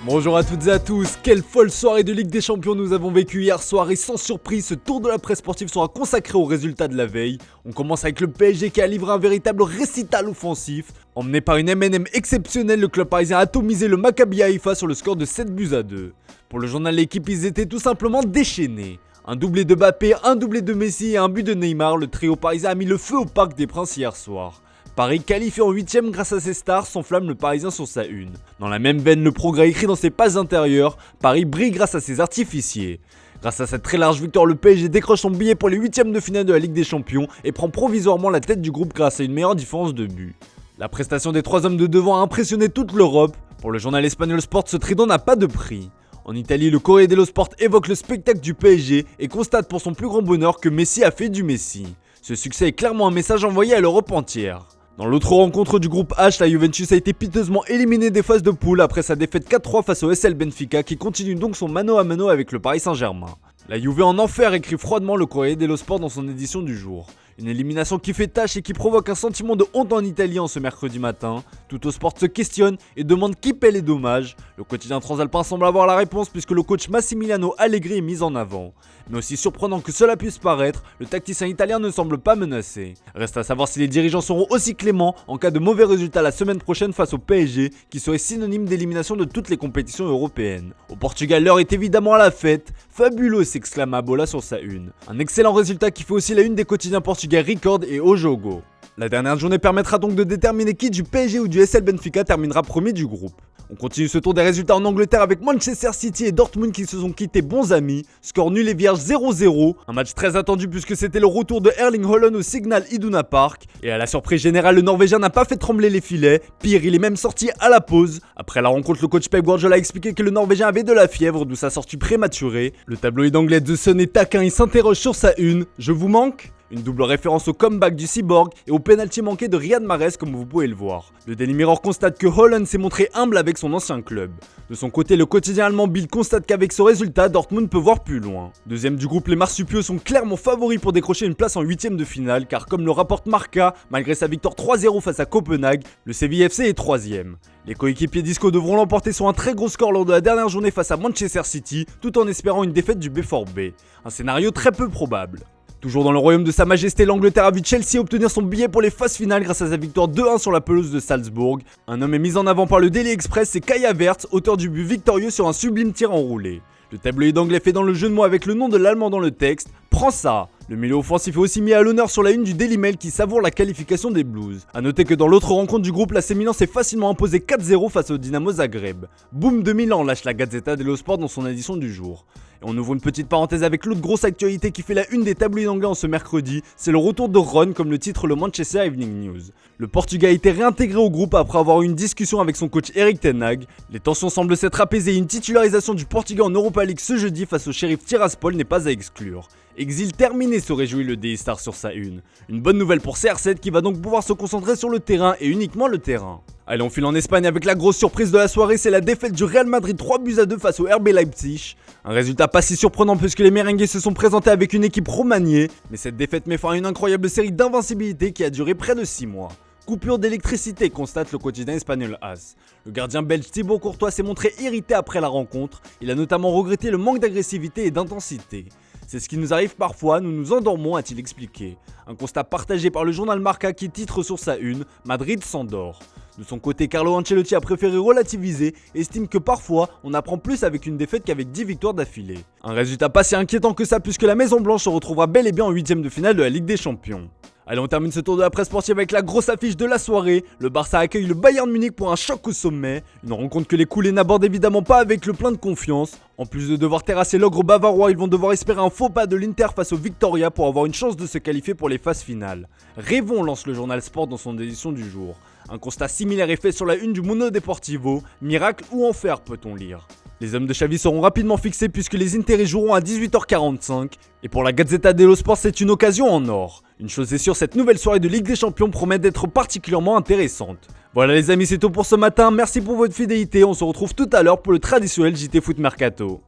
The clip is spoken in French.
Bonjour à toutes et à tous, quelle folle soirée de Ligue des Champions nous avons vécu hier soir et sans surprise, ce tour de la presse sportive sera consacré aux résultats de la veille. On commence avec le PSG qui a livré un véritable récital offensif. Emmené par une MNM exceptionnelle, le club parisien a atomisé le Maccabi Haïfa sur le score de 7-2. Pour le journal L'équipe, ils étaient tout simplement déchaînés. Un doublé de Mbappé, un doublé de Messi et un but de Neymar, le trio parisien a mis le feu au Parc des Princes hier soir. Paris qualifié en 8ème grâce à ses stars, s'enflamme le Parisien sur sa une. Dans la même veine, le progrès écrit dans ses passes intérieures, Paris brille grâce à ses artificiers. Grâce à cette très large victoire, le PSG décroche son billet pour les 8ème de finale de la Ligue des Champions et prend provisoirement la tête du groupe grâce à une meilleure différence de but. La prestation des trois hommes de devant a impressionné toute l'Europe. Pour le journal espagnol Sport, ce trident n'a pas de prix. En Italie, le Corriere dello Sport évoque le spectacle du PSG et constate pour son plus grand bonheur que Messi a fait du Messi. Ce succès est clairement un message envoyé à l'Europe entière. Dans l'autre rencontre du groupe H, la Juventus a été piteusement éliminée des phases de poule après sa défaite 4-3 face au SL Benfica qui continue donc son mano à mano avec le Paris Saint-Germain. La Juve en enfer, écrit froidement le Corriere dello Sport dans son édition du jour. Une élimination qui fait tâche et qui provoque un sentiment de honte en Italie en ce mercredi matin. Tutto Sport se questionne et demande qui paie les dommages. Le quotidien transalpin semble avoir la réponse puisque le coach Massimiliano Allegri est mis en avant. Mais aussi surprenant que cela puisse paraître, le tacticien italien ne semble pas menacé. Reste à savoir si les dirigeants seront aussi cléments en cas de mauvais résultats la semaine prochaine face au PSG, qui serait synonyme d'élimination de toutes les compétitions européennes. Au Portugal, l'heure est évidemment à la fête. Fabuleux, s'exclama Bola sur sa une. Un excellent résultat qui fait aussi la une des quotidiens portugais Record et O Jogo. La dernière journée permettra donc de déterminer qui du PSG ou du SL Benfica terminera premier du groupe. On continue ce tour des résultats en Angleterre avec Manchester City et Dortmund qui se sont quittés bons amis. Score nul et vierge 0-0. Un match très attendu puisque c'était le retour de Erling Haaland au Signal Iduna Park. Et à la surprise générale, le Norvégien n'a pas fait trembler les filets. Pire, il est même sorti à la pause. Après la rencontre, le coach Pep Guardiola a expliqué que le Norvégien avait de la fièvre, d'où sa sortie prématurée. Le tabloïd anglais The Sun est taquin, il s'interroge sur sa une. Je vous manque ? Une double référence au comeback du Cyborg et au pénalty manqué de Riyad Mahrez comme vous pouvez le voir. Le Daily Mirror constate que Haaland s'est montré humble avec son ancien club. De son côté, le quotidien allemand Bild constate qu'avec ce résultat, Dortmund peut voir plus loin. Deuxième du groupe, les marsupieux sont clairement favoris pour décrocher une place en 8ème de finale car comme le rapporte Marca, malgré sa victoire 3-0 face à Copenhague, le Séville FC est 3ème. Les coéquipiers d'Isco devront l'emporter sur un très gros score lors de la dernière journée face à Manchester City, tout en espérant une défaite du B4B. Un scénario très peu probable. Toujours dans le royaume de sa majesté, l'Angleterre a vu Chelsea obtenir son billet pour les phases finales grâce à sa victoire 2-1 sur la pelouse de Salzbourg. Un homme est mis en avant par le Daily Express, c'est Kai Havertz, auteur du but victorieux sur un sublime tir enroulé. Le tabloïd anglais fait dans le jeu de mots avec le nom de l'allemand dans le texte. Prends ça! Le milieu offensif est aussi mis à l'honneur sur la une du Daily Mail qui savoure la qualification des Blues. A noter que dans l'autre rencontre du groupe, l'AC Milan s'est facilement imposé 4-0 face au Dynamo Zagreb. Boom de Milan, lâche la Gazzetta dello Sport dans son édition du jour. Et on ouvre une petite parenthèse avec l'autre grosse actualité qui fait la une des tabloïds anglais en ce mercredi, c'est le retour de Ron comme le titre le Manchester Evening News. Le Portugais a été réintégré au groupe après avoir eu une discussion avec son coach Erik ten Hag. Les tensions semblent s'être apaisées et une titularisation du Portugais en Europa League ce jeudi face au Sheriff Tiraspol n'est pas à exclure. Exil terminé, se réjouit le Daily Star sur sa une. Une bonne nouvelle pour CR7 qui va donc pouvoir se concentrer sur le terrain et uniquement le terrain. Allez, on file en Espagne avec la grosse surprise de la soirée, c'est la défaite du Real Madrid 3-2 face au RB Leipzig. Un résultat pas si surprenant puisque les merengues se sont présentés avec une équipe remaniée, mais cette défaite met fin à une incroyable série d'invincibilité qui a duré près de 6 mois. Coupure d'électricité, constate le quotidien espagnol AS. Le gardien belge Thibaut Courtois s'est montré irrité après la rencontre, il a notamment regretté le manque d'agressivité et d'intensité. C'est ce qui nous arrive parfois, nous nous endormons, a-t-il expliqué. Un constat partagé par le journal Marca qui titre sur sa une « Madrid s'endort ». De son côté, Carlo Ancelotti a préféré relativiser et estime que parfois, on apprend plus avec une défaite qu'avec 10 victoires d'affilée. Un résultat pas si inquiétant que ça puisque la Maison Blanche se retrouvera bel et bien en 8ème de finale de la Ligue des Champions. Allez, on termine ce tour de la presse sportive avec la grosse affiche de la soirée. Le Barça accueille le Bayern Munich pour un choc au sommet. Une rencontre que les coulés n'abordent évidemment pas avec le plein de confiance. En plus de devoir terrasser l'ogre bavarois, ils vont devoir espérer un faux pas de l'Inter face au Victoria pour avoir une chance de se qualifier pour les phases finales. Rêvons, lance le journal Sport dans son édition du jour. Un constat similaire est fait sur la une du Mundo Deportivo. Miracle ou enfer, peut-on lire. Les hommes de Xavi seront rapidement fixés puisque les Interis joueront à 18h45. Et pour la Gazzetta dello Sport, c'est une occasion en or. Une chose est sûre, cette nouvelle soirée de Ligue des Champions promet d'être particulièrement intéressante. Voilà les amis, c'est tout pour ce matin. Merci pour votre fidélité. On se retrouve tout à l'heure pour le traditionnel JT Foot Mercato.